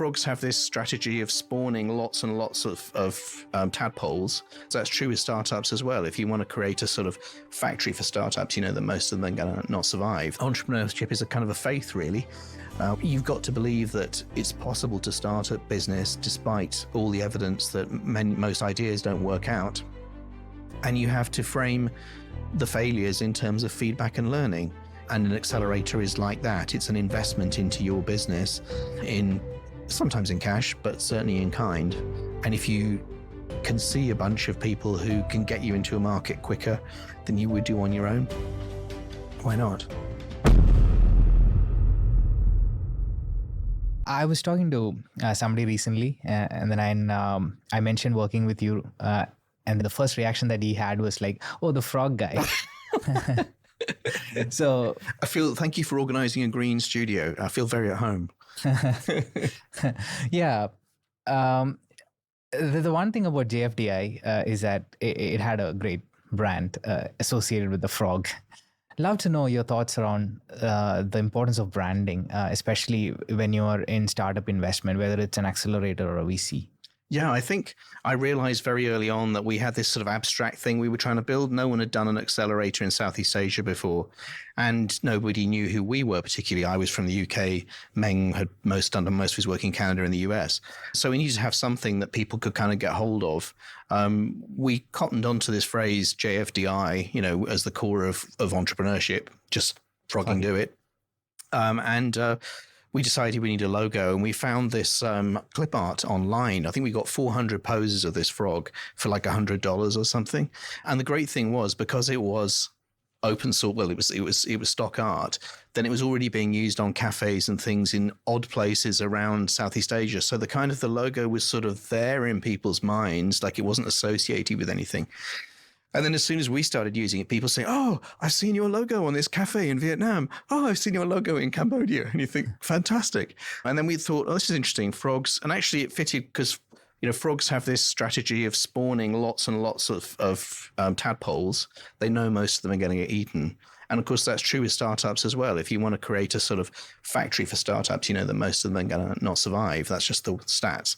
frogs have this strategy of spawning lots and lots of tadpoles. So that's true with startups as well. If you want to create a sort of factory for startups, you know that most of them are going to not survive. Entrepreneurship is a kind of a faith, really. You've got to believe that it's possible to start a business despite all the evidence that most ideas don't work out. And you have to frame the failures in terms of feedback and learning. And an accelerator is like that. It's an investment into your business, sometimes in cash, but certainly in kind. And if you can see a bunch of people who can get you into a market quicker than you would do on your own, why not? I was talking to somebody recently, and then I mentioned working with you, and the first reaction that he had was like, "Oh, the frog guy." So thank you for organizing a green studio. I feel very at home. Yeah. The one thing about JFDI is that it had a great brand associated with the frog. Love to know your thoughts around the importance of branding, especially when you're in startup investment, whether it's an accelerator or a VC. Yeah, I think I realized very early on that we had this sort of abstract thing we were trying to build. No one had done an accelerator in Southeast Asia before, and nobody knew who we were particularly. I was from the UK. Meng had done most of his work in Canada and the US. So we needed to have something that people could kind of get hold of. We cottoned onto this phrase JFDI, as the core of entrepreneurship, just frogging do it. We decided we need a logo, and we found this clip art online. I think we got 400 poses of this frog for like $100 or something. And the great thing was, because it was open source, well, it was stock art, then it was already being used on cafes and things in odd places around Southeast Asia. So the logo was sort of there in people's minds, like it wasn't associated with anything. And then as soon as we started using it, people say, "Oh, I've seen your logo on this cafe in Vietnam. Oh, I've seen your logo in Cambodia." And you think, fantastic. And then we thought, oh, this is interesting, frogs. And actually it fitted because, frogs have this strategy of spawning lots and lots of tadpoles. They know most of them are going to get eaten. And of course, that's true with startups as well. If you want to create a sort of factory for startups, you know that most of them are going to not survive. That's just the stats.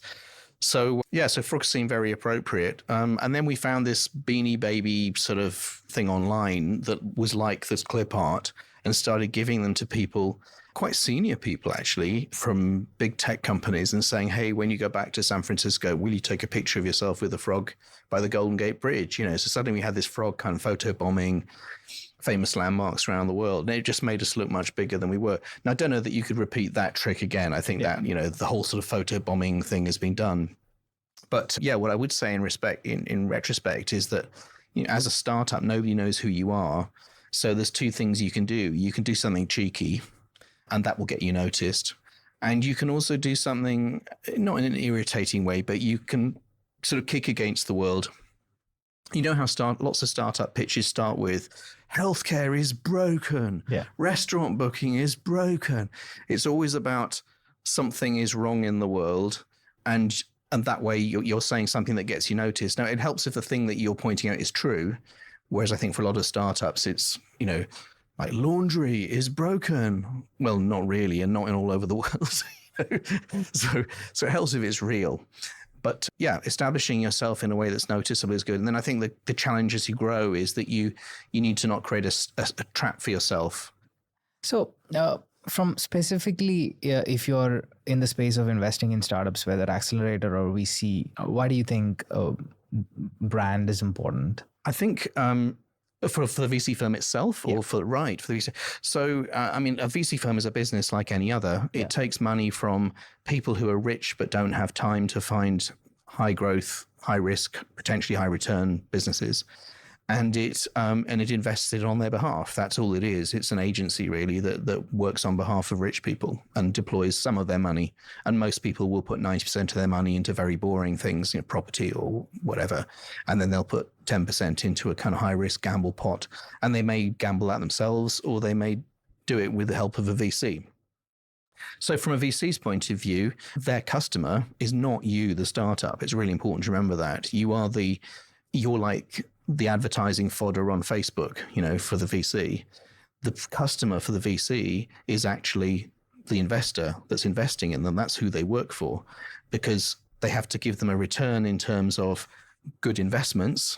So frogs seem very appropriate. And then we found this Beanie Baby sort of thing online that was like this clip art, and started giving them to people, quite senior people actually, from big tech companies, and saying, "Hey, when you go back to San Francisco, will you take a picture of yourself with a frog by the Golden Gate Bridge?" So suddenly we had this frog kind of photobombing famous landmarks around the world. And it just made us look much bigger than we were. Now, I don't know that you could repeat that trick again. I think that, the whole sort of photobombing thing has been done. But yeah, what I would say in retrospect is that, as a startup, nobody knows who you are. So there's two things you can do. You can do something cheeky, and that will get you noticed. And you can also do something, not in an irritating way, but you can sort of kick against the world. You know how lots of startup pitches start with, "Healthcare is broken. Yeah. Restaurant booking is broken." It's always about something is wrong in the world, and that way you're saying something that gets you noticed. Now, it helps if the thing that you're pointing out is true, whereas I think for a lot of startups, it's, like laundry is broken. Well, not really, and not all over the world. So it helps if it's real. But yeah, establishing yourself in a way that's noticeable is good. And then I think the challenge as you grow is that you need to not create a trap for yourself. So from specifically, if you're in the space of investing in startups, whether accelerator or VC, why do you think brand is important? I think for the VC firm itself, or for the VC. So, a VC firm is a business like any other. It takes money from people who are rich but don't have time to find high growth, high risk, potentially high return businesses. And it invests it on their behalf. That's all it is. It's an agency really that works on behalf of rich people and deploys some of their money. And most people will put 90% of their money into very boring things, property or whatever. And then they'll put 10% into a kind of high risk gamble pot. And they may gamble that themselves, or they may do it with the help of a VC. So from a VC's point of view, their customer is not you, the startup. It's really important to remember that. You're like the advertising fodder on Facebook, for the VC. The customer for the VC is actually the investor that's investing in them, that's who they work for, because they have to give them a return in terms of good investments.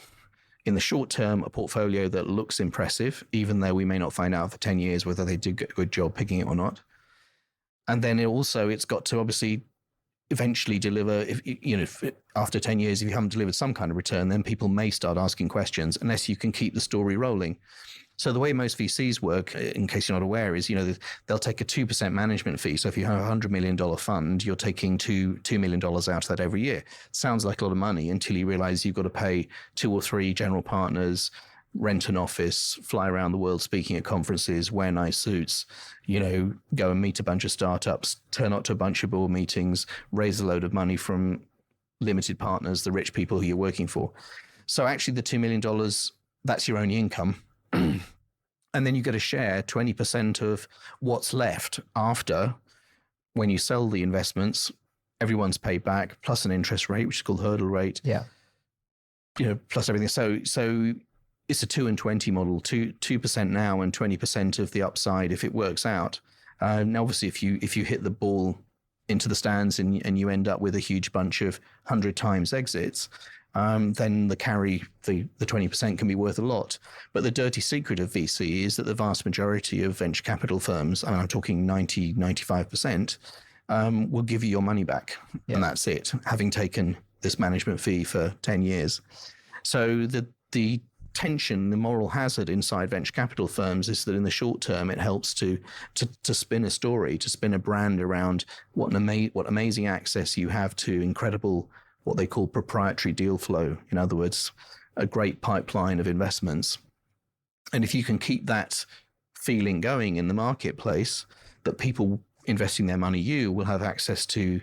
In the short term, a portfolio that looks impressive, even though we may not find out for 10 years whether they did a good job picking it or not. And then it's got to obviously eventually deliver. If after 10 years, if you haven't delivered some kind of return, then people may start asking questions unless you can keep the story rolling. So the way most VCs work, in case you're not aware, is, they'll take a 2% management fee. So if you have a $100 million fund, you're taking $2 million out of that every year. Sounds like a lot of money until you realize you've got to pay 2 or 3 general partners, rent an office, fly around the world speaking at conferences, wear nice suits, go and meet a bunch of startups, turn up to a bunch of board meetings, raise a load of money from limited partners, the rich people who you're working for. So actually the $2 million, that's your only income. And then you get to share 20% of what's left after, when you sell the investments, everyone's paid back, plus an interest rate, which is called hurdle rate. Yeah. Plus everything. So it's a 2 and 20 model, 2% now and 20% of the upside if it works out. Now, obviously, if you hit the ball into the stands and you end up with a huge bunch of 100 times exits, then the 20% can be worth a lot. But the dirty secret of VC is that the vast majority of venture capital firms, and I'm talking 95%, will give you your money back. Yeah. And that's it, having taken this management fee for 10 years. So the tension, the moral hazard inside venture capital firms is that in the short term, it helps to spin a story, to spin a brand around what amazing access you have to incredible, what they call proprietary deal flow. In other words, a great pipeline of investments. And if you can keep that feeling going in the marketplace, that people investing their money, you will have access to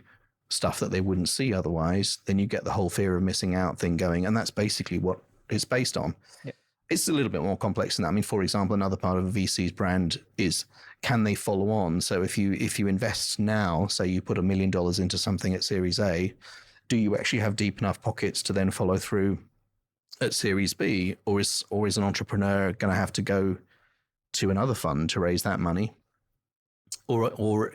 stuff that they wouldn't see otherwise, then you get the whole fear of missing out thing going. And that's basically what it's based on. Yep. It's a little bit more complex than that. I mean, for example, another part of a VC's brand is, can they follow on? So if you invest now, say you put $1 million into something at Series A, do you actually have deep enough pockets to then follow through at Series B? Or is an entrepreneur going to have to go to another fund to raise that money? Or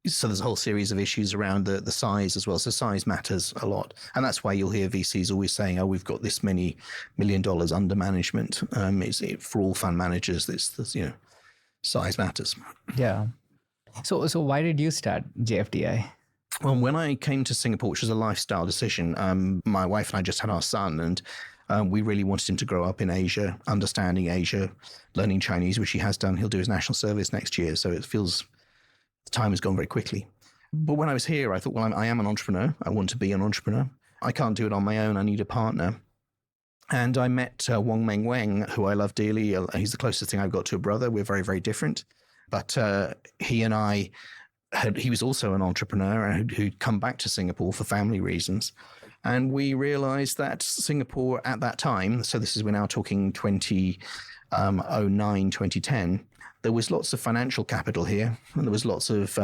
so there's a whole series of issues around the size as well. So size matters a lot. And that's why you'll hear VCs always saying, oh, we've got this many $1 million under management. For all fund managers, this size matters. Yeah. So why did you start JFDI? Well, when I came to Singapore, which was a lifestyle decision, my wife and I just had our son, and we really wanted him to grow up in Asia, understanding Asia, learning Chinese, which he has done. He'll do his national service next year. So it feels the time has gone very quickly. But when I was here, I thought, well, I am an entrepreneur. I want to be an entrepreneur. I can't do it on my own. I need a partner. And I met Wong Meng Weng, who I love dearly. He's the closest thing I've got to a brother. We're very, very different. But he and I, he was also an entrepreneur who'd come back to Singapore for family reasons. And we realized that Singapore at that time, so we're now talking 2009, 2010, there was lots of financial capital here, and there was lots of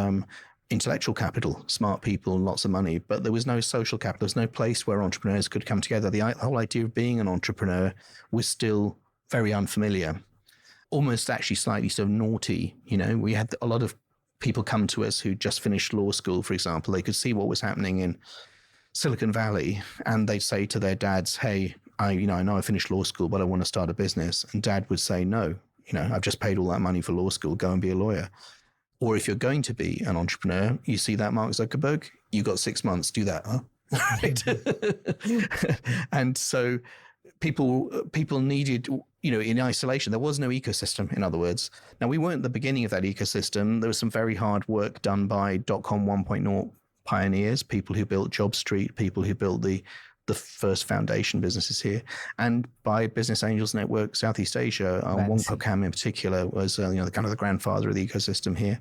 intellectual capital, smart people, and lots of money, but there was no social capital. There's no place where entrepreneurs could come together. The whole idea of being an entrepreneur was still very unfamiliar, almost actually slightly sort of naughty. We had a lot of people come to us who just finished law school, for example. They could see what was happening in Silicon Valley, and they'd say to their dads, hey, I know I finished law school, but I want to start a business. And dad would say, no, I've just paid all that money for law school, go and be a lawyer. Or if you're going to be an entrepreneur, you see that Mark Zuckerberg, you got 6 months, do that, huh? Right. And so people needed, in isolation, there was no ecosystem, in other words. Now, we weren't the beginning of that ecosystem. There was some very hard work done by .com 1.0 pioneers, people who built Job Street, people who built the first foundation businesses here, and by Business Angels Network Southeast Asia. Wong Po Kam in particular was kind of the grandfather of the ecosystem here.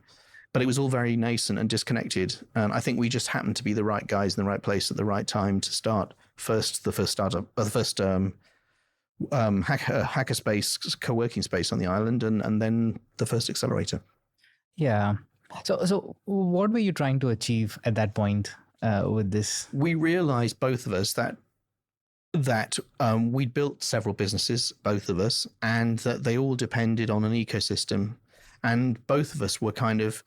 But it was all very nascent and disconnected. And I think we just happened to be the right guys in the right place at the right time to start the first startup, the first hackerspace, co-working space on the island, and then the first accelerator. Yeah. So what were you trying to achieve at that point with this? We realized, both of us, that we'd built several businesses, both of us, and that they all depended on an ecosystem. And both of us were kind of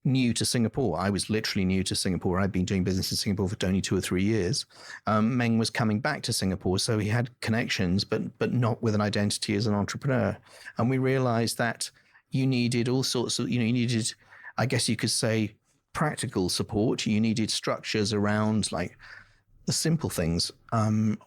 new to Singapore. I was literally new to Singapore. I'd been doing business in Singapore for only 2 or 3 years. Meng was coming back to Singapore, so he had connections, but not with an identity as an entrepreneur. And we realized that you needed all sorts of, you needed, I guess you could say, practical support. You needed structures around like the simple things.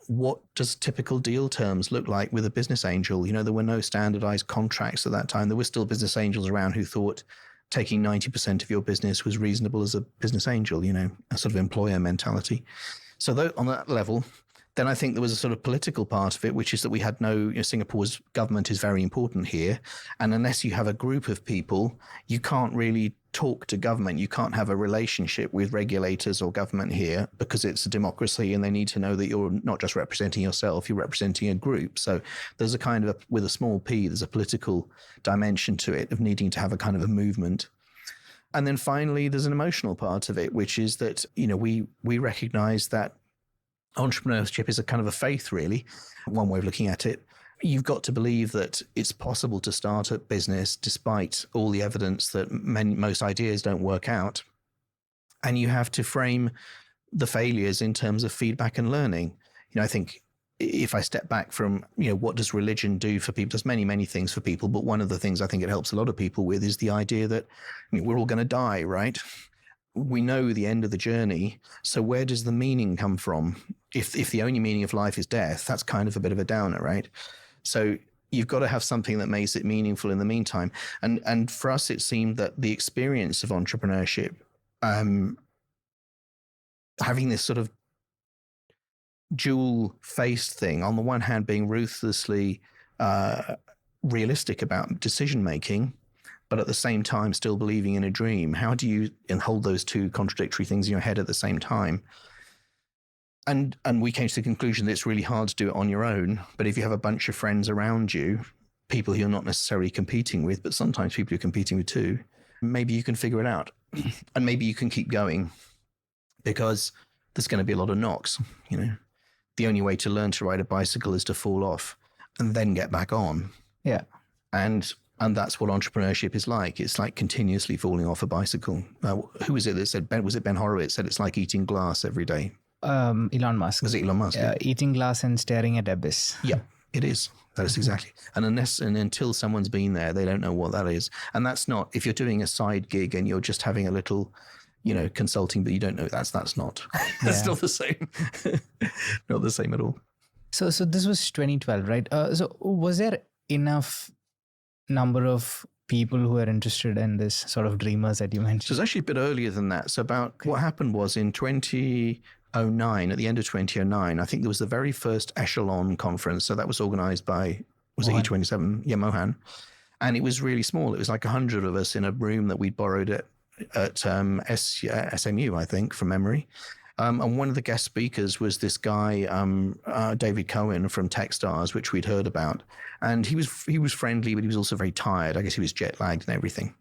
What does typical deal terms look like with a business angel? There were no standardized contracts at that time. There were still business angels around who thought taking 90% of your business was reasonable as a business angel, a sort of employer mentality. So on that level, then I think there was a sort of political part of it, which is that we had Singapore's government is very important here. And unless you have a group of people, you can't really talk to government. You can't have a relationship with regulators or government here because it's a democracy and they need to know that you're not just representing yourself, you're representing a group. So there's a kind of, with a small p, there's a political dimension to it of needing to have a kind of a movement. And then finally, there's an emotional part of it, which is that, we recognize that entrepreneurship is a kind of a faith, really, one way of looking at it. You've got to believe that it's possible to start a business despite all the evidence that most ideas don't work out. And you have to frame the failures in terms of feedback and learning. I think if I step back from, what does religion do for people? There's many, many things for people. But one of the things I think it helps a lot of people with is the idea that we're all going to die, right? We know the end of the journey. So where does the meaning come from? If the only meaning of life is death, that's kind of a bit of a downer, right? So you've got to have something that makes it meaningful in the meantime. And for us, it seemed that the experience of entrepreneurship, having this sort of dual-faced thing, on the one hand being ruthlessly realistic about decision-making, but at the same time still believing in a dream. How do you hold those two contradictory things in your head at the same time? And we came to the conclusion that it's really hard to do it on your own. But if you have a bunch of friends around you, people who you're not necessarily competing with, but sometimes people you're competing with too, maybe you can figure it out. And maybe you can keep going because there's going to be a lot of knocks. The only way to learn to ride a bicycle is to fall off and then get back on. Yeah. And that's what entrepreneurship is like. It's like continuously falling off a bicycle. Who was it that said, was it Ben Horowitz said it's like eating glass every day? Elon Musk. Was it Elon Musk? Eating glass and staring at abyss. Yeah, it is. That is exactly. And until someone's been there, they don't know what that is. And that's not, if you're doing a side gig and you're just having a little, consulting, but you don't know, that's not. That's not the same. Not the same at all. So this was 2012, right? So was there enough number of people who are interested in this sort of dreamers that you mentioned? So it's actually a bit earlier than that. So what happened was in 2009, at the end of 2009, I think there was the very first Echelon conference. So that was organized by, was Mohan. It E27? Yeah, Mohan. And it was really small. It was like 100 of us in a room that we'd borrowed at SMU, I think, from memory. And one of the guest speakers was this guy, David Cohen from Techstars, which we'd heard about. And he was friendly, but he was also very tired. I guess he was jet lagged and everything.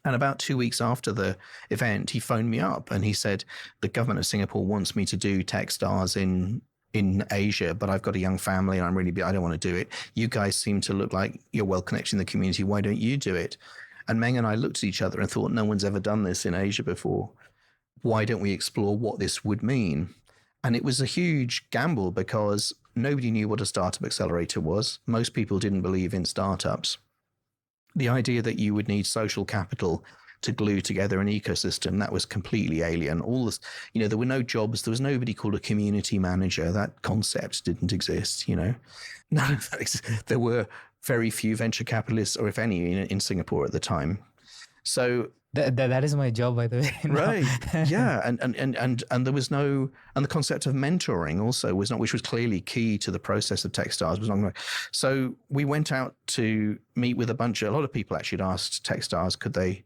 And about 2 weeks after the event, he phoned me up and he said, the government of Singapore wants me to do Techstars in Asia, but I've got a young family and I don't want to do it. You guys seem to look like you're well connected in the community. Why don't you do it? And Meng and I looked at each other and thought, no one's ever done this in Asia before. Why don't we explore what this would mean? And it was a huge gamble because nobody knew what a startup accelerator was. Most people didn't believe in startups. The idea that you would need social capital to glue together an ecosystem, that was completely alien. All this, there were no jobs. There was nobody called a community manager. That concept didn't exist, None of that. There were very few venture capitalists, or if any, in Singapore at the time. So that is my job, by the way. Right. Yeah. And there was no, and the concept of mentoring also was not, which was clearly key to the process of Techstars, was not. So we went out to meet with a lot of people actually had asked Techstars, could they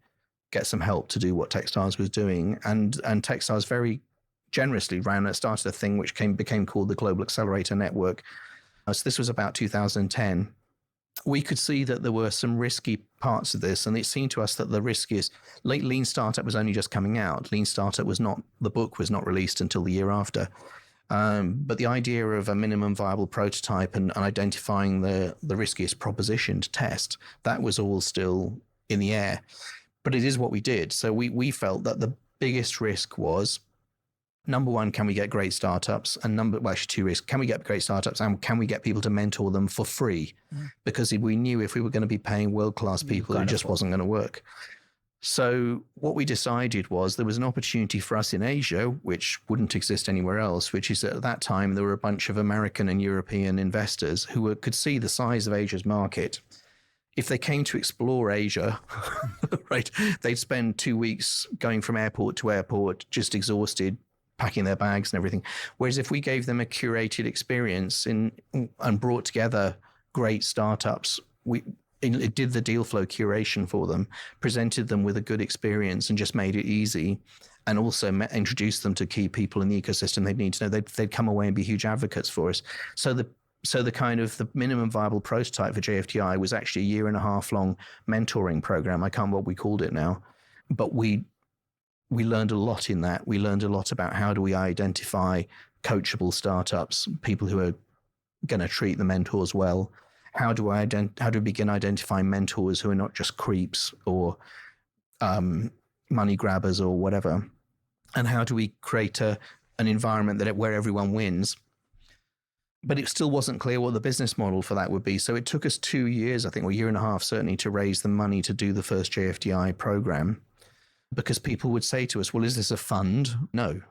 get some help to do what Techstars was doing? And Techstars very generously started a thing which became called the Global Accelerator Network. So this was about 2010. We could see that there were some risky parts of this, and it seemed to us that the riskiest, Lean Startup was only just coming out. Lean Startup the book was not released until the year after. But the idea of a minimum viable prototype and identifying the riskiest proposition to test, that was all still in the air. But it is what we did. So we felt that the biggest risk was, number one, can we get great startups? And actually two risks. Can we get great startups, and can we get people to mentor them for free? Because we knew if we were going to be paying world-class people, it just wasn't going to work. So what we decided was there was an opportunity for us in Asia, which wouldn't exist anywhere else, which is that at that time there were a bunch of American and European investors who could see the size of Asia's market. If they came to explore Asia, right, they'd spend 2 weeks going from airport to airport, just exhausted, packing their bags and everything. Whereas if we gave them a curated experience and brought together great startups, it did the deal flow curation for them, presented them with a good experience and just made it easy, and also introduced them to key people in the ecosystem they'd need to know, they'd come away and be huge advocates for us. So the kind of the minimum viable prototype for JFDI was actually a 1.5 year long mentoring program. I can't remember what we called it now, but we learned a lot in that. We learned a lot about how do we identify coachable startups, people who are going to treat the mentors well. How do we begin identifying mentors who are not just creeps or money grabbers or whatever? And how do we create an environment where everyone wins? But it still wasn't clear what the business model for that would be. So it took us 2 years, I think, or 1.5 years certainly, to raise the money to do the first JFDI program, because people would say to us, well, is this a fund? No.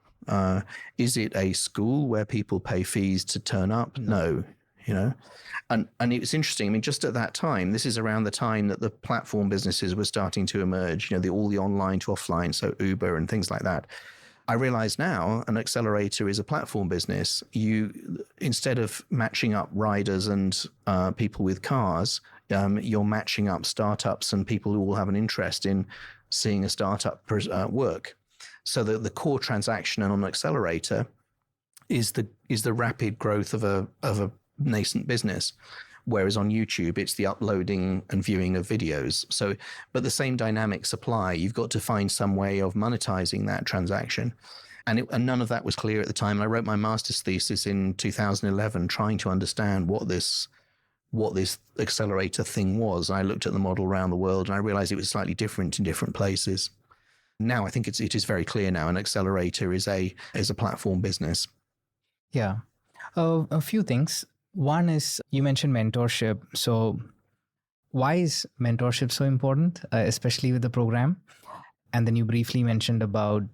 Is it a school where people pay fees to turn up? No. And it was interesting. I mean, just at that time, this is around the time that the platform businesses were starting to emerge, all the online to offline, so Uber and things like that. I realize now an accelerator is a platform business. Instead of matching up riders and people with cars, you're matching up startups and people who will have an interest in seeing a startup work. So the core transaction on an accelerator is the rapid growth of a nascent business, whereas on YouTube it's the uploading and viewing of videos. So, but the same dynamics apply. You've got to find some way of monetizing that transaction, and none of that was clear at the time. I wrote my master's thesis in 2011, trying to understand what this accelerator thing was. I looked at the model around the world, and I realized it was slightly different in different places. Now I think it is very clear now. An accelerator is a platform business. Yeah, a few things. One is, you mentioned mentorship. So why is mentorship so important, especially with the program? And then you briefly mentioned about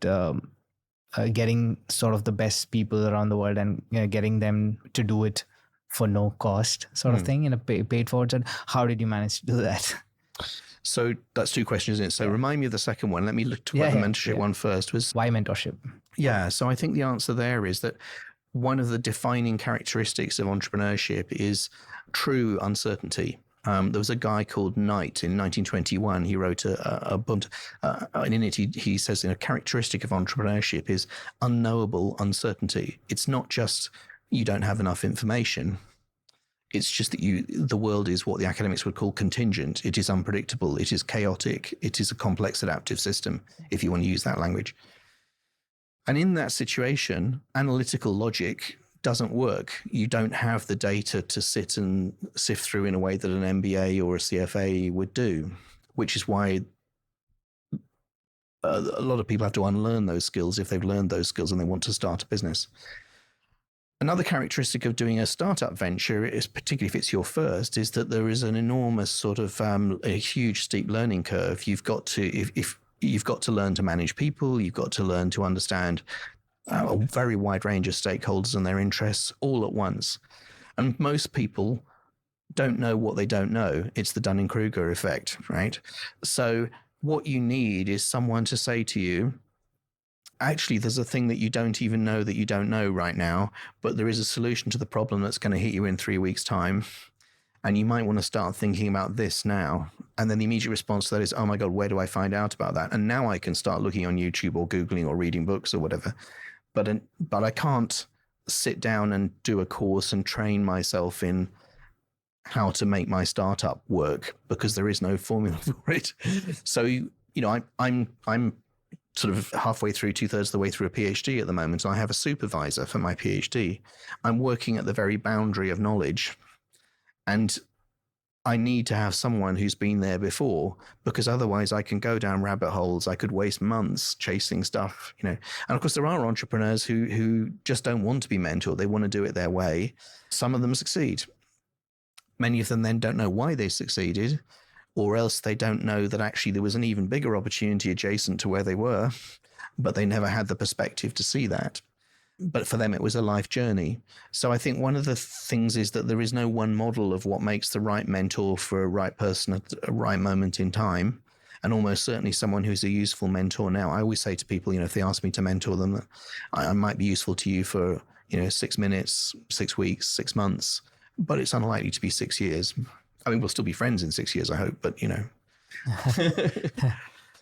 getting sort of the best people around the world and getting them to do it for no cost sort of thing in a paid forward. How did you manage to do that? So that's two questions, isn't it? So remind me of the second one. Let me look to the mentorship one first. Why mentorship? Yeah. So I think the answer there is that one of the defining characteristics of entrepreneurship is true uncertainty. There was a guy called Knight in 1921. He wrote a book, and in it he says, a characteristic of entrepreneurship is unknowable uncertainty. It's not just you don't have enough information. It's just that the world is what the academics would call contingent. It is unpredictable. It is chaotic. It is a complex adaptive system, if you want to use that language. And in that situation, analytical logic doesn't work. You don't have the data to sit and sift through in a way that an MBA or a CFA would do, which is why a lot of people have to unlearn those skills if they've learned those skills and they want to start a business. Another characteristic of doing a startup venture, is particularly if it's your first, is that there is an enormous sort of a huge steep learning curve. You've got to, you've got to learn to manage people. You've got to learn to understand a very wide range of stakeholders and their interests all at once. And most people don't know what they don't know. It's the Dunning-Kruger effect, right? So what you need is someone to say to you, actually, there's a thing that you don't even know that you don't know right now, but there is a solution to the problem that's going to hit you in 3 weeks' time. And you might want to start thinking about this now. And then the immediate response to that is, oh my God, where do I find out about that? And now I can start looking on YouTube or Googling or reading books or whatever. But I can't sit down and do a course and train myself in how to make my startup work, because there is no formula for it. So, I'm sort of halfway through, 2/3 of the way through a PhD at the moment. And I have a supervisor for my PhD. I'm working at the very boundary of knowledge. And I need to have someone who's been there before, because otherwise I can go down rabbit holes. I could waste months chasing stuff, And of course, there are entrepreneurs who just don't want to be mentored. They want to do it their way. Some of them succeed. Many of them then don't know why they succeeded, or else they don't know that actually there was an even bigger opportunity adjacent to where they were, but they never had the perspective to see that. But for them, it was a life journey. So I think one of the things is that there is no one model of what makes the right mentor for a right person at a right moment in time. And almost certainly someone who's a useful mentor now. I always say to people, if they ask me to mentor them, that I might be useful to you for, 6 minutes, 6 weeks, 6 months, but it's unlikely to be 6 years. I mean, we'll still be friends in 6 years, I hope, but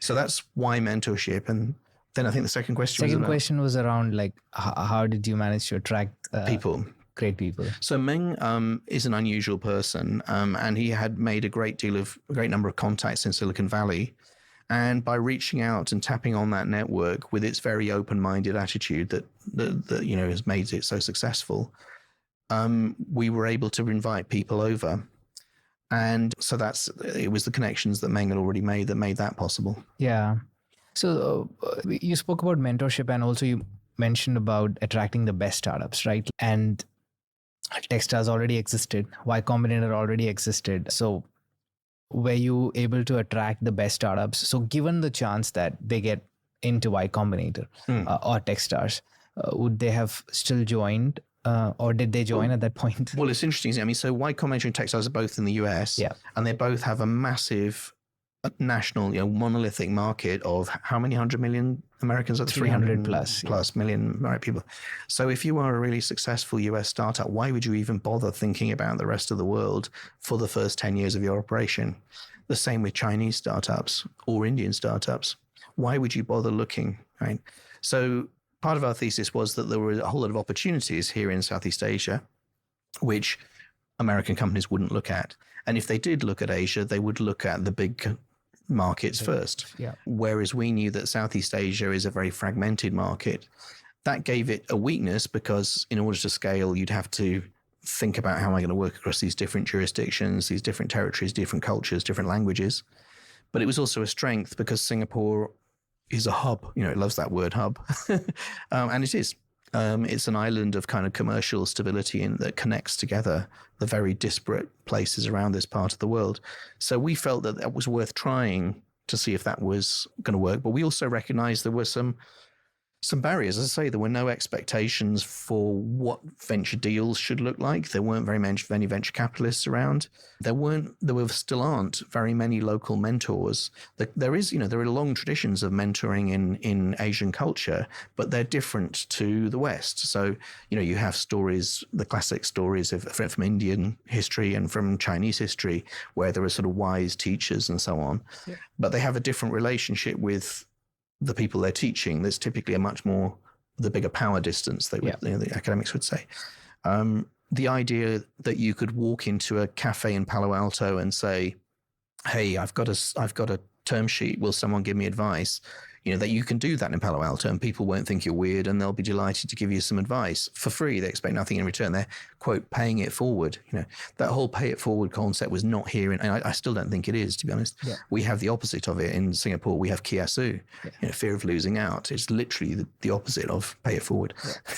So that's why mentorship. And then I think the second question was around like, how did you manage to attract people? Great people. So Meng is an unusual person, and he had made a great number of contacts in Silicon Valley. And by reaching out and tapping on that network with its very open-minded attitude that has made it so successful, we were able to invite people over. And so it was the connections that Meng had already made that made that possible. Yeah. So you spoke about mentorship, and also you mentioned about attracting the best startups, right? And Techstars already existed. Y Combinator already existed. So were you able to attract the best startups? So given the chance that they get into Y Combinator or Techstars, would they have still joined? Or did they join at that point? Well, it's interesting. I mean, so Y Combinator and Techstars are both in the US, and they both have a massive national, monolithic market of how many 100 million Americans? 300 plus million people. So if you are a really successful US startup, why would you even bother thinking about the rest of the world for the first 10 years of your operation? The same with Chinese startups or Indian startups. Why would you bother looking, right? So part of our thesis was that there were a whole lot of opportunities here in Southeast Asia, which American companies wouldn't look at. And if they did look at Asia, they would look at the big markets first. Yeah. Whereas we knew that Southeast Asia is a very fragmented market. That gave it a weakness, because in order to scale, you'd have to think about how am I going to work across these different jurisdictions, these different territories, different cultures, different languages. But it was also a strength because Singapore is a hub. It loves that word, hub. And it is. It's an island of kind of commercial stability that connects together the very disparate places around this part of the world. So we felt that was worth trying to see if that was going to work. But we also recognized there were some barriers. As I say, there were no expectations for what venture deals should look like. There weren't very many venture capitalists around. There still aren't very many local mentors. There are long traditions of mentoring in Asian culture, but they're different to the West. So, you have stories, the classic stories from Indian history and from Chinese history, where there are sort of wise teachers and so on. Yeah. But they have a different relationship with the people they're teaching. There's typically a much more, the bigger power distance, the academics would say. The idea that you could walk into a cafe in Palo Alto and say, hey, I've got a term sheet, will someone give me advice? That you can do that in Palo Alto and people won't think you're weird, and they'll be delighted to give you some advice for free. They expect nothing in return. They're, quote, paying it forward. That whole pay it forward concept was not here. And I still don't think it is, to be honest. Yeah. We have the opposite of it in Singapore. We have kiasu, fear of losing out. It's literally the opposite of pay it forward.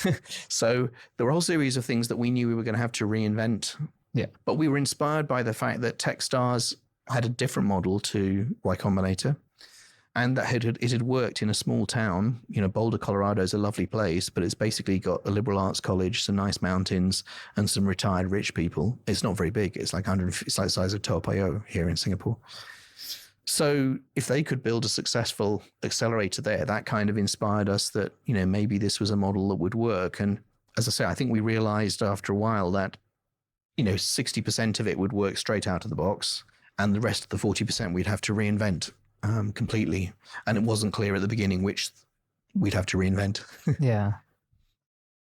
Yeah. So there were a whole series of things that we knew we were going to have to reinvent. Yeah. But we were inspired by the fact that Techstars had a different model to Y Combinator. And that it had worked in a small town. Boulder, Colorado is a lovely place, but it's basically got a liberal arts college, some nice mountains, and some retired rich people. It's not very big. It's like it's like the size of Toa here in Singapore. So if they could build a successful accelerator there, that kind of inspired us that, maybe this was a model that would work. And as I say, I think we realized after a while that, 60% of it would work straight out of the box, and the rest of the 40% we'd have to reinvent completely. And it wasn't clear at the beginning which we'd have to reinvent. Yeah.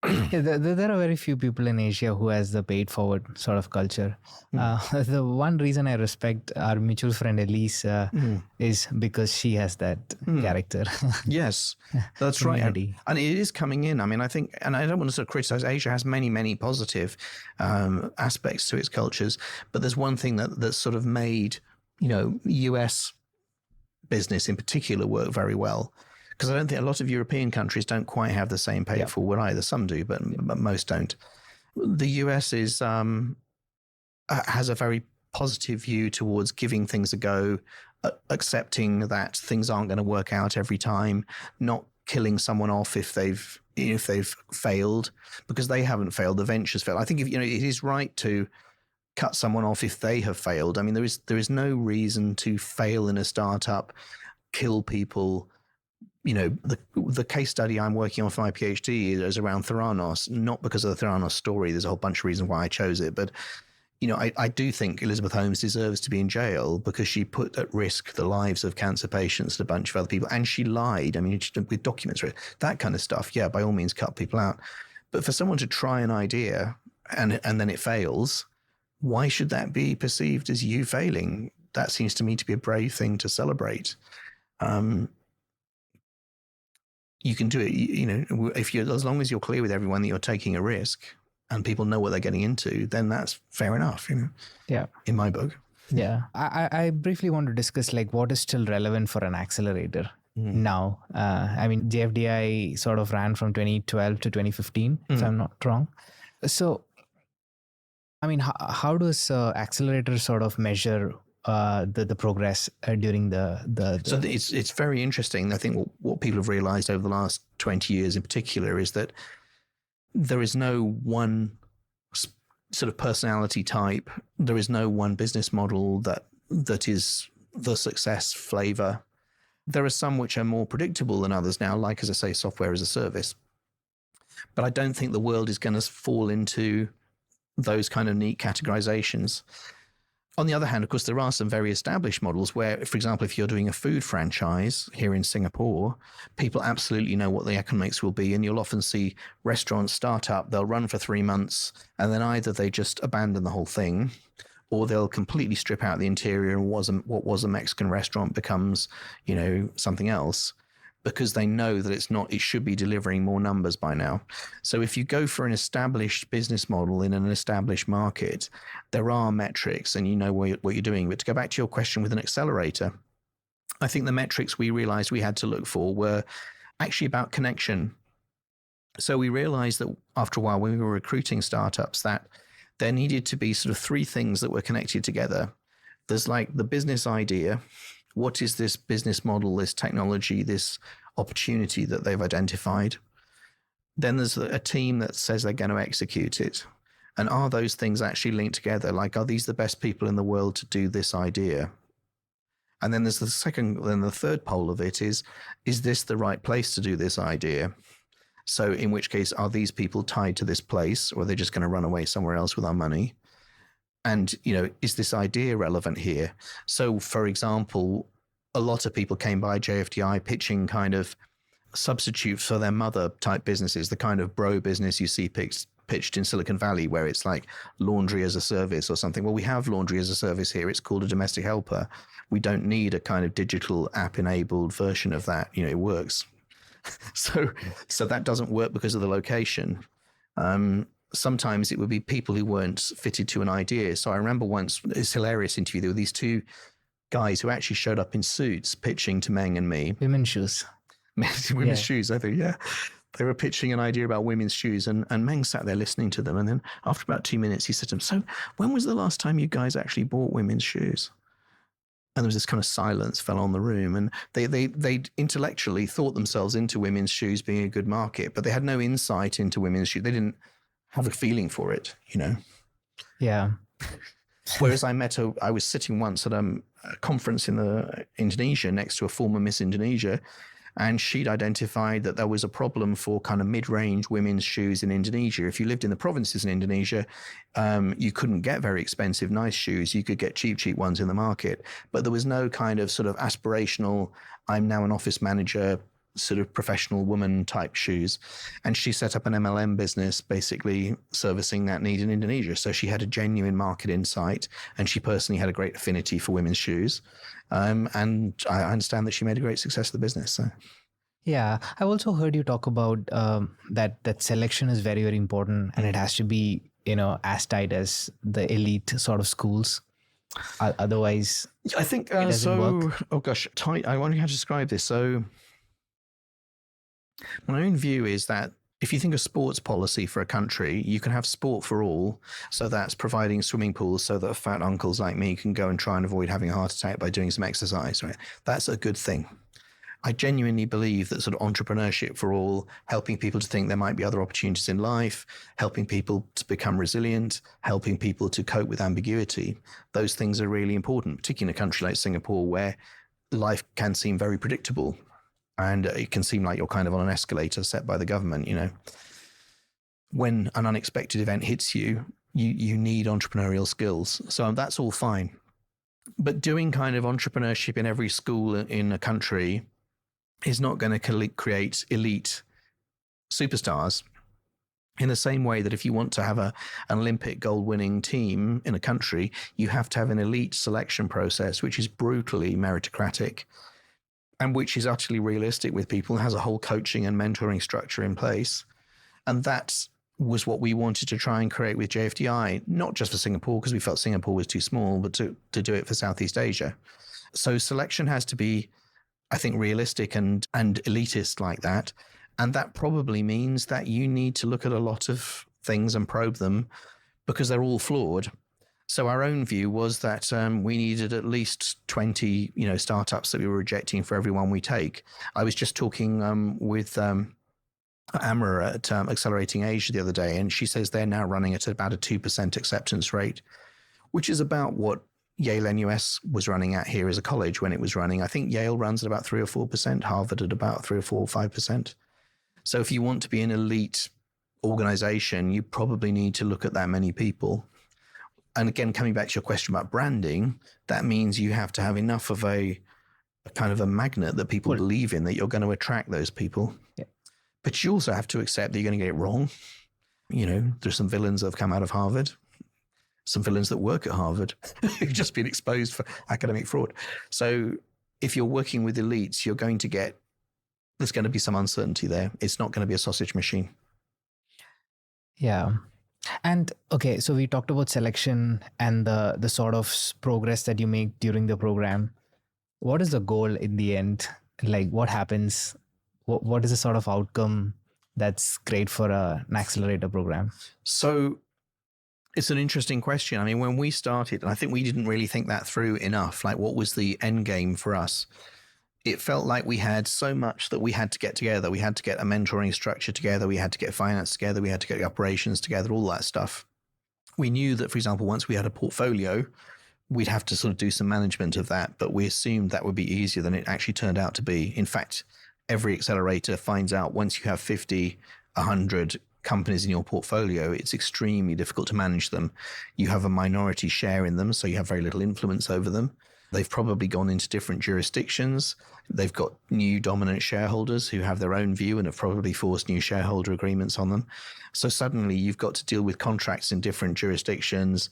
There are very few people in Asia who has the paid forward sort of culture. The one reason I respect our mutual friend Elise is because she has that character. Yes, that's right. Community. And it is coming in. I mean, I think, and I don't want to sort of criticize, Asia has many, many positive aspects to its cultures. But there's one thing that's sort of made, US business in particular work very well. Because I don't think a lot of European countries don't quite have the same pay it forward either. Some do, but most don't. The US has a very positive view towards giving things a go, accepting that things aren't going to work out every time, not killing someone off if they've failed, because they haven't failed. The ventures failed. I think it is right to cut someone off if they have failed. I mean, there is no reason to fail in a startup, kill people. The case study I'm working on for my PhD is around Theranos, not because of the Theranos story. There's a whole bunch of reasons why I chose it. But, I do think Elizabeth Holmes deserves to be in jail because she put at risk the lives of cancer patients and a bunch of other people. And she lied. I mean, with documents, that kind of stuff. Yeah, by all means, cut people out. But for someone to try an idea and then it fails, why should that be perceived as you failing? That seems to me to be a brave thing to celebrate. You can do it, as long as you're clear with everyone that you're taking a risk and people know what they're getting into, then that's fair enough, Yeah. in my book. Yeah. I briefly want to discuss what is still relevant for an accelerator now. I mean, JFDI sort of ran from 2012 to 2015, if I'm not wrong. So, I mean, how does Accelerator sort of measure the progress during the So it's very interesting. I think what people have realized over the last 20 years in particular is that there is no one sort of personality type. There is no one business model that is the success flavor. There are some which are more predictable than others now, like, as I say, software as a service. But I don't think the world is going to fall into those kind of neat categorizations. On the other hand, of course, there are some very established models where, for example, if you're doing a food franchise here in Singapore, people absolutely know what the economics will be. And you'll often see restaurants start up, they'll run for 3 months, and then either they just abandon the whole thing, or they'll completely strip out the interior and what was a Mexican restaurant becomes, something else, because they know that it should be delivering more numbers by now. So if you go for an established business model in an established market, there are metrics and you know what you're doing. But to go back to your question with an accelerator, I think the metrics we realized we had to look for were actually about connection. So we realized that after a while, when we were recruiting startups, that there needed to be sort of 3 things that were connected together. There's the business idea. What is this business model, this technology, this opportunity that they've identified? Then there's a team that says they're going to execute it. And are those things actually linked together? Are these the best people in the world to do this idea? And then there's the third pole of it is this the right place to do this idea? So in which case, are these people tied to this place, or are they just going to run away somewhere else with our money? And, is this idea relevant here? So, for example, a lot of people came by JFDI pitching kind of substitutes for their mother type businesses, the kind of bro business you see pitched in Silicon Valley, where it's like laundry as a service or something. Well, we have laundry as a service here. It's called a domestic helper. We don't need a kind of digital app enabled version of that. It works. So that doesn't work because of the location. Sometimes it would be people who weren't fitted to an idea. So I remember once, this hilarious interview, there were these 2 guys who actually showed up in suits pitching to Meng and me. women's shoes. Women's shoes, I think, yeah. They were pitching an idea about women's shoes, and Meng sat there listening to them. And then after about 2 minutes, he said to them, "So when was the last time you guys actually bought women's shoes?" And there was this kind of silence fell on the room, and they intellectually thought themselves into women's shoes being a good market, but they had no insight into women's shoes. They didn't have a feeling for it, Yeah. Whereas I was sitting once at a conference in Indonesia next to a former Miss Indonesia, and she'd identified that there was a problem for kind of mid-range women's shoes in Indonesia. If you lived in the provinces in Indonesia, you couldn't get very expensive, nice shoes. You could get cheap ones in the market, but there was no kind of sort of aspirational, I'm now an office manager, sort of professional woman type shoes. And she set up an MLM business basically servicing that need in Indonesia. So she had a genuine market insight, and she personally had a great affinity for women's shoes. And I understand that she made a great success of the business. So. Yeah, I've also heard you talk about that selection is very, very important, and it has to be, as tight as the elite sort of schools. Otherwise, I think it doesn't work. Oh gosh, tight. I wonder how to describe this. So my own view is that if you think of sports policy for a country, you can have sport for all. So that's providing swimming pools so that fat uncles like me can go and try and avoid having a heart attack by doing some exercise, right? That's a good thing. I genuinely believe that sort of entrepreneurship for all, helping people to think there might be other opportunities in life, helping people to become resilient, helping people to cope with ambiguity, those things are really important, particularly in a country like Singapore where life can seem very predictable and it can seem like you're kind of on an escalator set by the government. When an unexpected event hits you, you need entrepreneurial skills. So that's all fine. But doing kind of entrepreneurship in every school in a country is not going to create elite superstars in the same way that if you want to have an Olympic gold winning team in a country, you have to have an elite selection process, which is brutally meritocratic and which is utterly realistic with people and has a whole coaching and mentoring structure in place. And that was what we wanted to try and create with JFDI, not just for Singapore, because we felt Singapore was too small, but to do it for Southeast Asia. So selection has to be, I think, realistic and elitist like that. And that probably means that you need to look at a lot of things and probe them because they're all flawed. So our own view was that we needed at least 20, startups that we were rejecting for every one we take. I was just talking with Amra at Accelerating Asia the other day, and she says they're now running at about a 2% acceptance rate, which is about what Yale NUS was running at here as a college when it was running. I think Yale runs at about 3 or 4%, Harvard at about 3 or 4 or 5%. So if you want to be an elite organization, you probably need to look at that many people. And again, coming back to your question about branding, that means you have to have enough of a kind of a magnet that people believe in, that you're going to attract those people. Yeah. But you also have to accept that you're going to get it wrong. There's some villains that have come out of Harvard, some villains that work at Harvard who've just been exposed for academic fraud. So if you're working with elites, there's going to be some uncertainty there. It's not going to be a sausage machine. Yeah. And okay, so we talked about selection and the sort of progress that you make during the program. What is the goal in the end? Like what happens? What is the sort of outcome that's great for an accelerator program? So it's an interesting question. I mean, when we started, and I think we didn't really think that through enough, like what was the end game for us? It felt like we had so much that we had to get together. We had to get a mentoring structure together. We had to get finance together. We had to get the operations together, all that stuff. We knew that, for example, once we had a portfolio, we'd have to sort of do some management of that, but we assumed that would be easier than it actually turned out to be. In fact, every accelerator finds out once you have 50, 100 companies in your portfolio, it's extremely difficult to manage them. You have a minority share in them, so you have very little influence over them. They've probably gone into different jurisdictions. They've got new dominant shareholders who have their own view and have probably forced new shareholder agreements on them. So suddenly you've got to deal with contracts in different jurisdictions.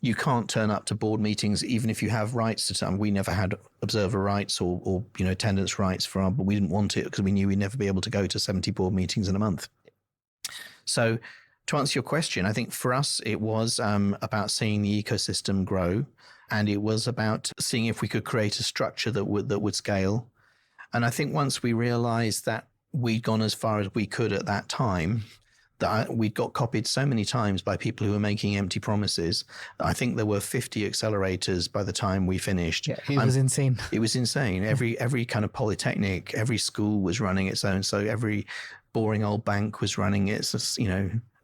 You can't turn up to board meetings, even if you have rights to time. We never had observer rights or attendance rights but we didn't want it because we knew we'd never be able to go to 70 board meetings in a month. So to answer your question, I think for us, it was about seeing the ecosystem grow. And it was about seeing if we could create a structure that would scale. And I think once we realized that we'd gone as far as we could at that time, that we'd got copied so many times by people who were making empty promises. I think there were 50 accelerators by the time we finished. Yeah, it was insane. It was insane. Every kind of polytechnic, every school was running its own. So every boring old bank was running its,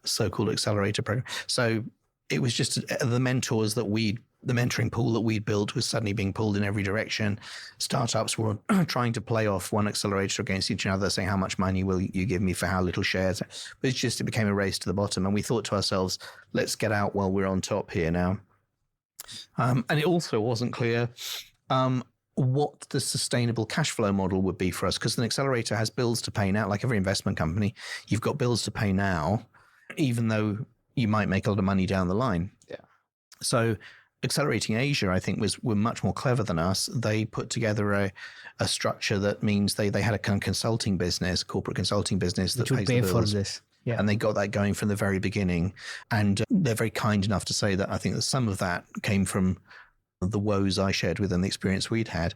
so-called accelerator program. So it was just the mentoring pool that we'd built was suddenly being pulled in every direction. Startups were trying to play off one accelerator against each other, saying, how much money will you give me for how little shares? But it became a race to the bottom. And we thought to ourselves, let's get out while we're on top here now. And it also wasn't clear what the sustainable cash flow model would be for us, because an accelerator has bills to pay now. Like every investment company, you've got bills to pay now, even though you might make a lot of money down the line. Yeah. So Accelerating Asia, I think, were much more clever than us. They put together a structure that means they had a kind of consulting business, corporate consulting business that Which would pays pay the bills. for this. Yeah. And they got that going from the very beginning. And they're very kind enough to say that I think that some of that came from the woes I shared with them, the experience we'd had.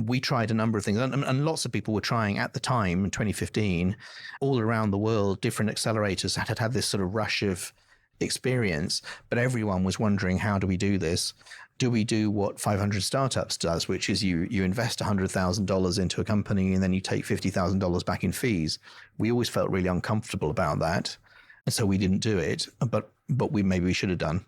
We tried a number of things, and lots of people were trying at the time in 2015, all around the world. Different accelerators had this sort of rush of experience, but everyone was wondering, how do we do this? Do we do what 500 Startups does, which is you invest $100,000 into a company and then you take $50,000 back in fees? We always felt really uncomfortable about that, and so we didn't do it. But maybe we should have done.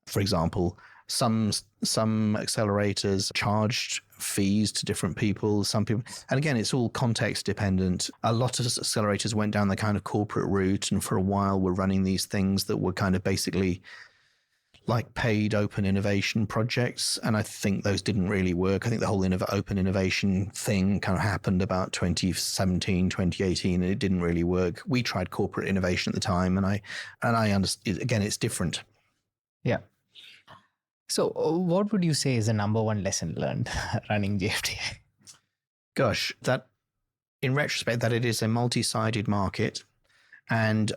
For example, some accelerators charged fees to different people, some people, and again, it's all context dependent. A lot of accelerators went down the kind of corporate route, and for a while were running these things that were kind of basically like paid open innovation projects. And I think those didn't really work. I think the whole open innovation thing kind of happened about 2017, 2018, and it didn't really work. We tried corporate innovation at the time, and I understand, again, it's different. Yeah. So what would you say is the number one lesson learned running JFDI? Gosh, that in retrospect, that it is a multi-sided market, and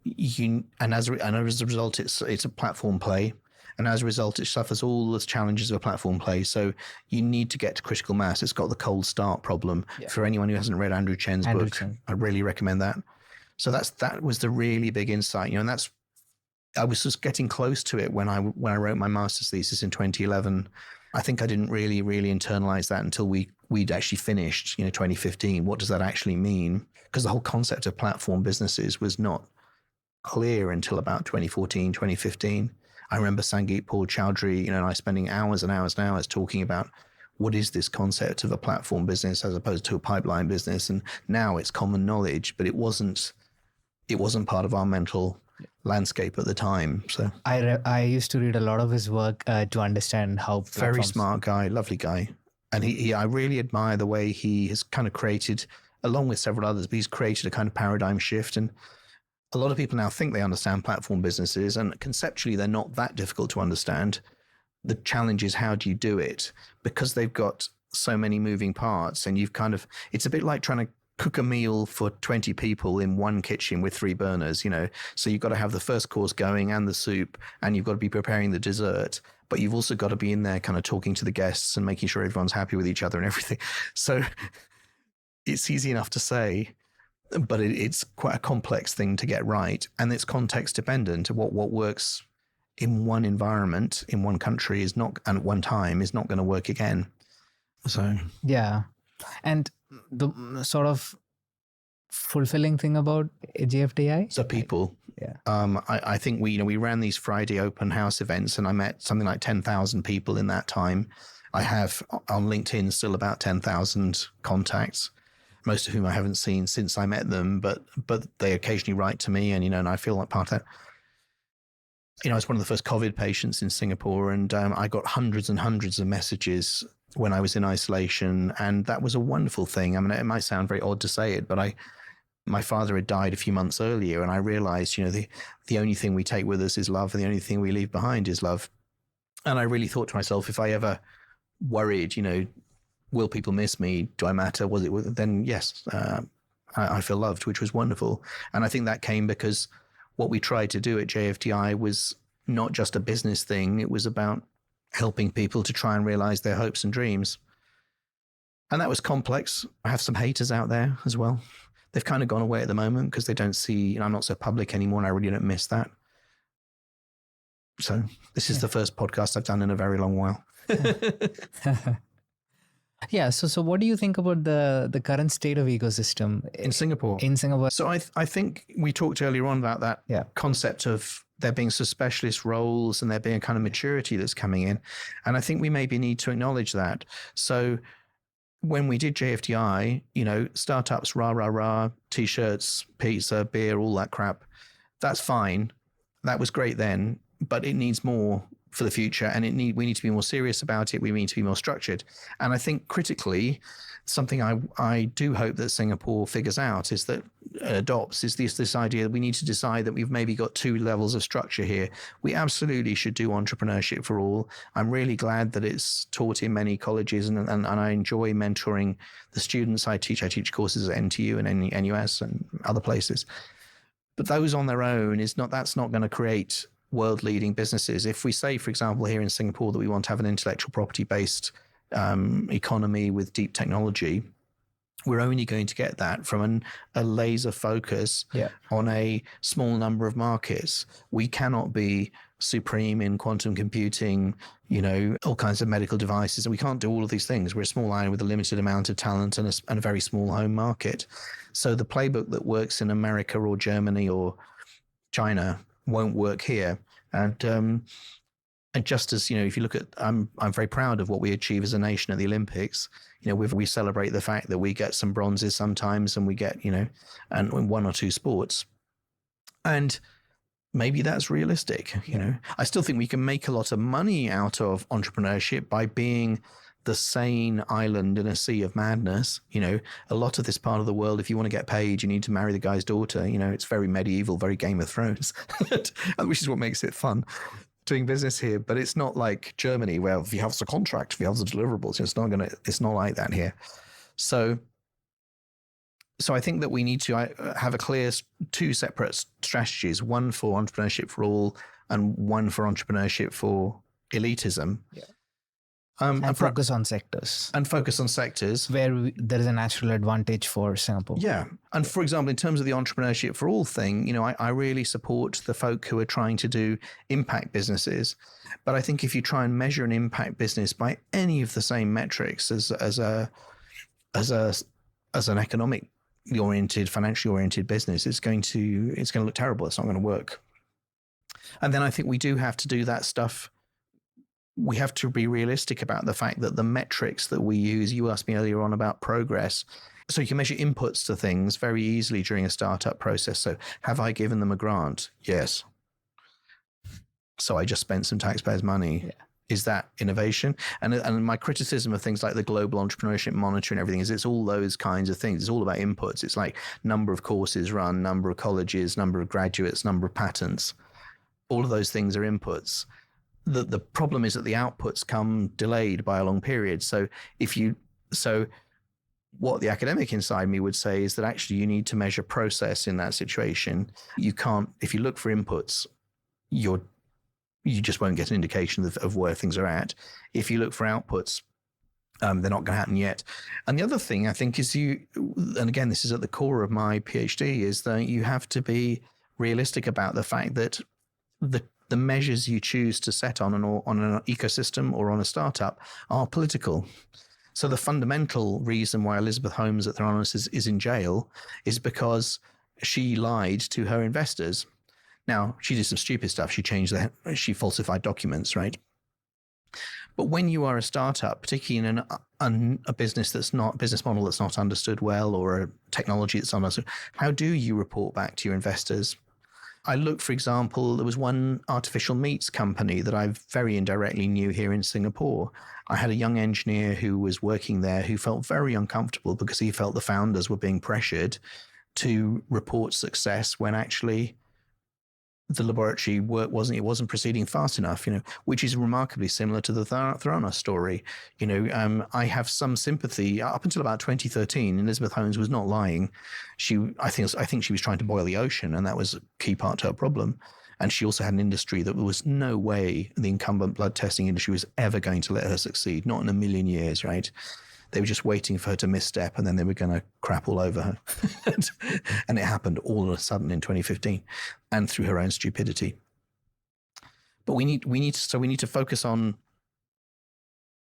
as a result, it's a platform play. And as a result, it suffers all the challenges of a platform play. So you need to get to critical mass. It's got the cold start problem. Yeah. For anyone who hasn't read Andrew Chen's book, I really recommend that. So that was the really big insight, and I was just getting close to it when I wrote my master's thesis in 2011. I think I didn't really internalize that until we'd actually finished, 2015. What does that actually mean? Because the whole concept of platform businesses was not clear until about 2014, 2015. I remember Sangeet Paul Chowdhury, and I spending hours and hours and hours talking about what is this concept of a platform business as opposed to a pipeline business. And now it's common knowledge, but it wasn't part of our mental landscape at the time. So I used to read a lot of his work to understand how very smart guy, lovely guy. And I really admire the way he has kind of created, along with several others, but he's created a kind of paradigm shift. And a lot of people now think they understand platform businesses, and conceptually they're not that difficult to understand. The challenge is, how do you do it? Because they've got so many moving parts, and it's a bit like trying to cook a meal for 20 people in one kitchen with 3 burners, So you've got to have the first course going and the soup, and you've got to be preparing the dessert, but you've also got to be in there kind of talking to the guests and making sure everyone's happy with each other and everything. So it's easy enough to say, but it's quite a complex thing to get right. And it's context dependent. What works in one environment, in one country and at one time is not going to work again. So, yeah. And the sort of fulfilling thing about JFDI? So people. Yeah. I think we ran these Friday open house events, and I met something like 10,000 people in that time. I have on LinkedIn still about 10,000 contacts, most of whom I haven't seen since I met them, but they occasionally write to me, and and I feel like part of that. I was one of the first COVID patients in Singapore, and I got hundreds and hundreds of messages when I was in isolation, and that was a wonderful thing. I mean, it might sound very odd to say it, but my father had died a few months earlier, and I realized, the only thing we take with us is love, and the only thing we leave behind is love. And I really thought to myself, if I ever worried, will people miss me? Do I matter? Then yes, I feel loved, which was wonderful. And I think that came because what we tried to do at JFDI was not just a business thing. It was about helping people to try and realize their hopes and dreams. And that was complex. I have some haters out there as well. They've kind of gone away at the moment because they don't see, I'm not so public anymore, and I really don't miss that. So this is the first podcast I've done in a very long while. Yeah. So what do you think about the current state of ecosystem in Singapore? So I think we talked earlier on about that concept of there being some specialist roles and there being a kind of maturity that's coming in. And I think we maybe need to acknowledge that. So when we did JFDI, startups, rah, t-shirts, pizza, beer, all that crap, that's fine. That was great then, but it needs more for the future, and we need to be more serious about it. We need to be more structured. And I think critically, something I do hope that Singapore figures out is that adopts is this idea that we need to decide that we've maybe got two levels of structure here. We absolutely should do entrepreneurship for all. I'm really glad that it's taught in many colleges, and I enjoy mentoring the students I teach. I teach courses at NTU and NUS and other places. But those on their own that's not going to create world-leading businesses. If we say, for example, here in Singapore that we want to have an intellectual property-based economy with deep technology, we're only going to get that from a laser focus on a small number of markets. We cannot be supreme in quantum computing, all kinds of medical devices, and we can't do all of these things. We're a small island with a limited amount of talent and a very small home market. So the playbook that works in America or Germany or China won't work here. And just as, if you look at, I'm very proud of what we achieve as a nation at the Olympics. We celebrate the fact that we get some bronzes sometimes, and we get, and in one or two sports. And maybe that's realistic. I still think we can make a lot of money out of entrepreneurship by being the sane island in a sea of madness. A lot of this part of the world, if you want to get paid, you need to marry the guy's daughter. It's very medieval, very Game of Thrones, which is what makes it fun doing business here. But it's not like Germany, where if you have the contract, if you have the deliverables, it's not like that here. So I think that we need to have a clear two separate strategies, one for entrepreneurship for all and one for entrepreneurship for elitism. And focus on sectors. And focus on sectors. Where there is a natural advantage for Singapore. Yeah. And for example, in terms of the entrepreneurship for all thing, I really support the folk who are trying to do impact businesses. But I think if you try and measure an impact business by any of the same metrics as an economically oriented, financially oriented business, it's going to look terrible. It's not going to work. And then I think we do have to do that stuff. We have to be realistic about the fact that the metrics that we use, you asked me earlier on about progress. So you can measure inputs to things very easily during a startup process. So have I given them a grant? Yes. So I just spent some taxpayers' money. Yeah. Is that innovation? And my criticism of things like the global entrepreneurship monitor and everything is it's all those kinds of things. It's all about inputs. It's like number of courses run, number of colleges, number of graduates, number of patents. All of those things are inputs. The problem is that the outputs come delayed by a long period. So what the academic inside me would say is that actually you need to measure process in that situation. You can't, if you look for inputs, you just won't get an indication of where things are at. If you look for outputs, they're not going to happen yet. And the other thing I think is and again, this is at the core of my PhD, is that you have to be realistic about the fact that the measures you choose to set on an ecosystem or on a startup are political. So the fundamental reason why Elizabeth Holmes at Theranos is in jail is because she lied to her investors. Now, she did some stupid stuff. She falsified documents, right? But when you are a startup, particularly in a business model that's not understood well, or a technology that's not understood, how do you report back to your investors? I looked, for example, there was one artificial meats company that I very indirectly knew here in Singapore. I had a young engineer who was working there who felt very uncomfortable because he felt the founders were being pressured to report success when actually the laboratory work wasn't proceeding fast enough, which is remarkably similar to the Theranos story. I have some sympathy. Up until about 2013, Elizabeth Holmes was not lying. I think she was trying to boil the ocean, and that was a key part to her problem. And she also had an industry that there was no way the incumbent blood testing industry was ever going to let her succeed, not in a million years, right? They were just waiting for her to misstep, and then they were going to crap all over her. And it happened all of a sudden in 2015, and through her own stupidity. But we need to focus on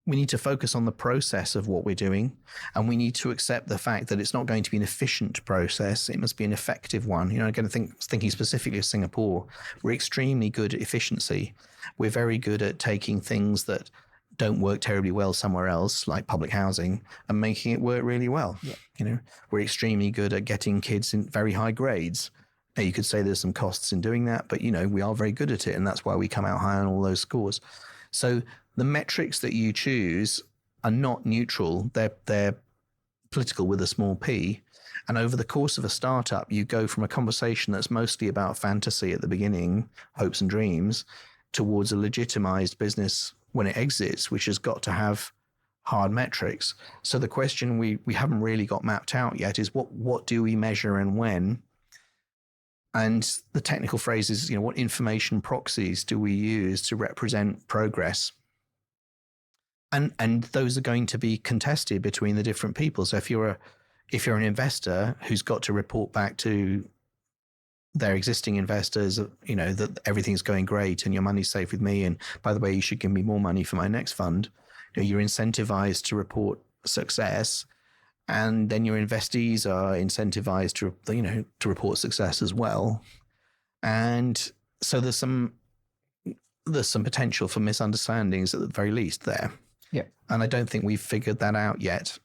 the process of what we're doing, and we need to accept the fact that it's not going to be an efficient process. It must be an effective one. Again, thinking specifically of Singapore, we're extremely good at efficiency. We're very good at taking things that don't work terribly well somewhere else, like public housing, and making it work really well. Yeah. We're extremely good at getting kids in very high grades, You could say there's some costs in doing that, but we are very good at it, and that's why we come out high on all those scores. So the metrics that you choose are not neutral; they're political with a small p. And over the course of a startup, you go from a conversation that's mostly about fantasy at the beginning, hopes and dreams, towards a legitimized business when it exits, which has got to have hard metrics. So the question we haven't really got mapped out yet is what do we measure and when? And the technical phrase is, what information proxies do we use to represent progress? And those are going to be contested between the different people. So if you're an investor who's got to report back to their existing investors, that everything's going great and your money's safe with me, and by the way, you should give me more money for my next fund, you're incentivized to report success, and then your investees are incentivized to report success as well. And so there's some potential for misunderstandings at the very least there. Yeah. And I don't think we've figured that out yet.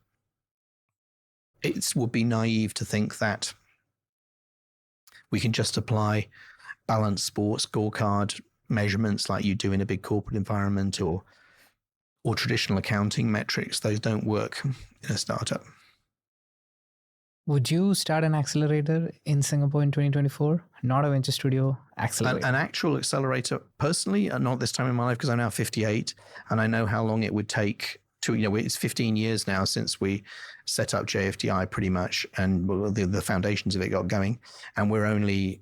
It would be naive to think that we can just apply balanced sports scorecard measurements like you do in a big corporate environment or traditional accounting metrics. Those don't work in a startup. Would you start an accelerator in Singapore in 2024? Not a venture studio, accelerator. An actual accelerator, personally, not this time in my life, because I'm now 58 and I know how long it would take to, it's 15 years now since we set up JFDI pretty much, and the foundations of it got going. And we're only,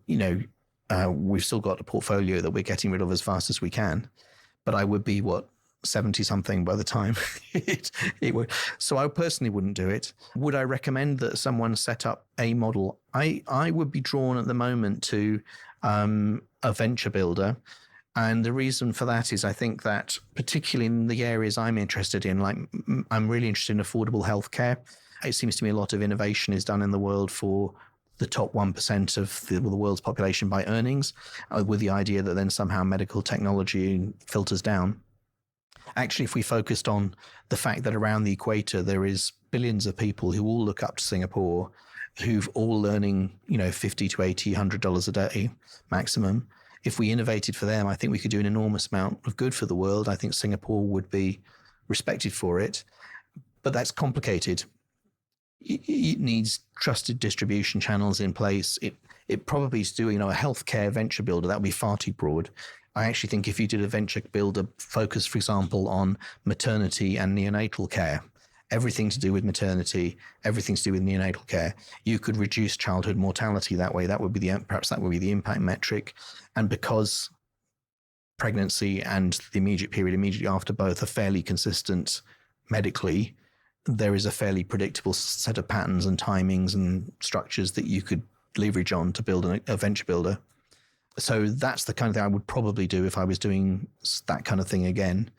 we've still got a portfolio that we're getting rid of as fast as we can. But I would be, 70 something by the time it would. So I personally wouldn't do it. Would I recommend that someone set up a model? I would be drawn at the moment to a venture builder. And the reason for that is I think that particularly in the areas I'm interested in, like I'm really interested in affordable healthcare. It seems to me a lot of innovation is done in the world for the top 1% of the world's population by earnings, with the idea that then somehow medical technology filters down. Actually, if we focused on the fact that around the equator, there is billions of people who all look up to Singapore, who've all earning, $50 to $80, $100 a day maximum. If we innovated for them, I think we could do an enormous amount of good for the world. I think Singapore would be respected for it, but that's complicated. It needs trusted distribution channels in place. It probably is doing, a healthcare venture builder. That would be far too broad. I actually think if you did a venture builder focus, for example, on maternity and neonatal care, everything to do with maternity, everything to do with neonatal care, you could reduce childhood mortality that way. That would be perhaps that would be the impact metric. And because pregnancy and the immediate period immediately after both are fairly consistent medically, there is a fairly predictable set of patterns and timings and structures that you could leverage on to build a venture builder. So that's the kind of thing I would probably do if I was doing that kind of thing again.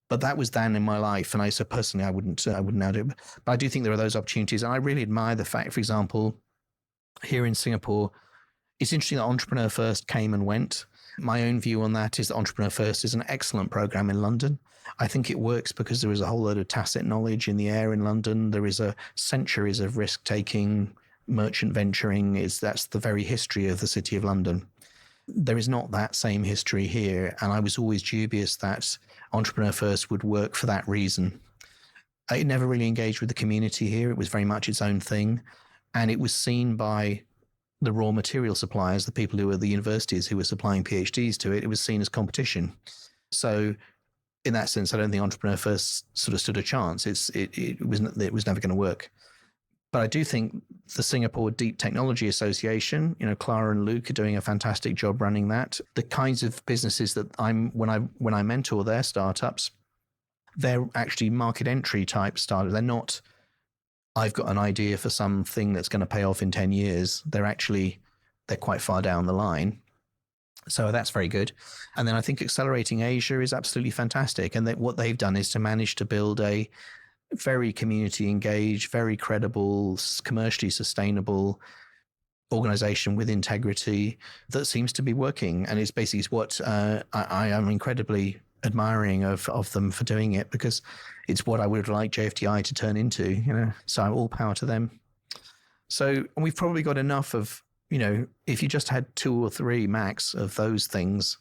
But that was then in my life, and so personally I wouldn't now do it. But I do think there are those opportunities, and I really admire the fact, for example, here in Singapore, it's interesting that Entrepreneur First came and went. My own view on that is that Entrepreneur First is an excellent program in London. I think it works because there is a whole load of tacit knowledge in the air in London. There is centuries of risk-taking, merchant venturing. That's the very history of the City of London. There is not that same history here, and I was always dubious that Entrepreneur First would work for that reason. It never really engaged with the community here. It was very much its own thing, and it was seen by the raw material suppliers, the people who were the universities who were supplying PhDs to it. It was seen as competition. So in that sense, I don't think Entrepreneur First sort of stood a chance. It was never going to work. But I do think the Singapore Deep Technology Association, Clara and Luke are doing a fantastic job running that. The kinds of businesses that when I mentor their startups, they're actually market entry type startups. They're not, I've got an idea for something that's going to pay off in 10 years. They're quite far down the line. So that's very good. And then I think Accelerating Asia is absolutely fantastic. And what they've done is to manage to build a very community engaged, very credible, commercially sustainable organization with integrity that seems to be working. And it's basically what I am incredibly admiring of them for doing it, because it's what I would like JFDI to turn into, So all power to them. So we've probably got enough of, if you just had 2 or 3 max of those things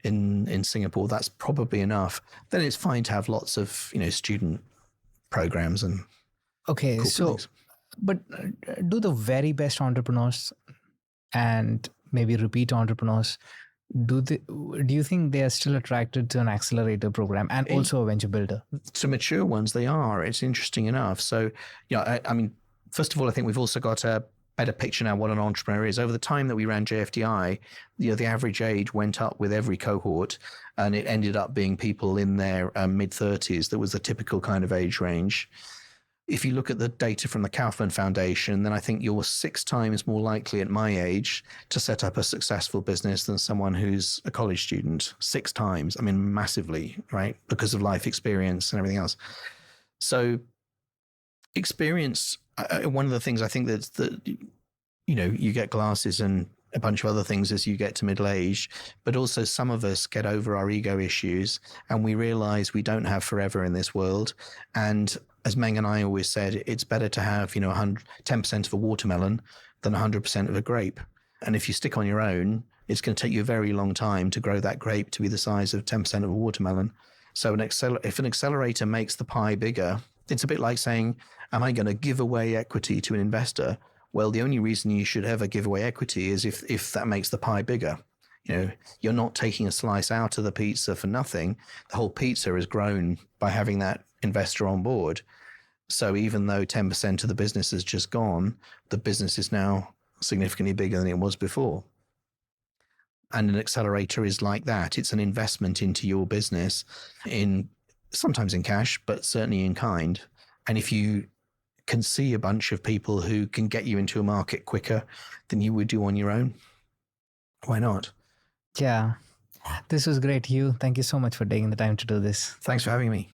in Singapore, that's probably enough. Then it's fine to have lots of, student programs and Okay, corporate so, things. but do the very best entrepreneurs and maybe repeat entrepreneurs, do you think they are still attracted to an accelerator program and also a venture builder? To mature ones, they are. It's interesting enough. So, I mean, first of all, I think we've also got a better picture now what an entrepreneur is. Over the time that we ran JFDI, the average age went up with every cohort, and it ended up being people in their mid-30s. That was the typical kind of age range. If you look at the data from the Kaufman Foundation, then I think you're 6 times more likely at my age to set up a successful business than someone who's a college student. 6 times. I mean, massively, right? Because of life experience and everything else. So experience, one of the things I think that you get glasses and a bunch of other things as you get to middle age, but also some of us get over our ego issues and we realize we don't have forever in this world. And as Meng and I always said, it's better to have 10% of a watermelon than 100% of a grape. And if you stick on your own, it's going to take you a very long time to grow that grape to be the size of 10% of a watermelon. So if an accelerator makes the pie bigger, it's a bit like saying, am I going to give away equity to an investor? Well, the only reason you should ever give away equity is if that makes the pie bigger. You're not taking a slice out of the pizza for nothing. The whole pizza is grown by having that investor on board. So even though 10% of the business has just gone, the business is now significantly bigger than it was before. And an accelerator is like that. It's an investment into your business, sometimes in cash, but certainly in kind. And if you can see a bunch of people who can get you into a market quicker than you would do on your own, why not? Yeah. This was great, Hugh. Thank you so much for taking the time to do this. Thanks for having me.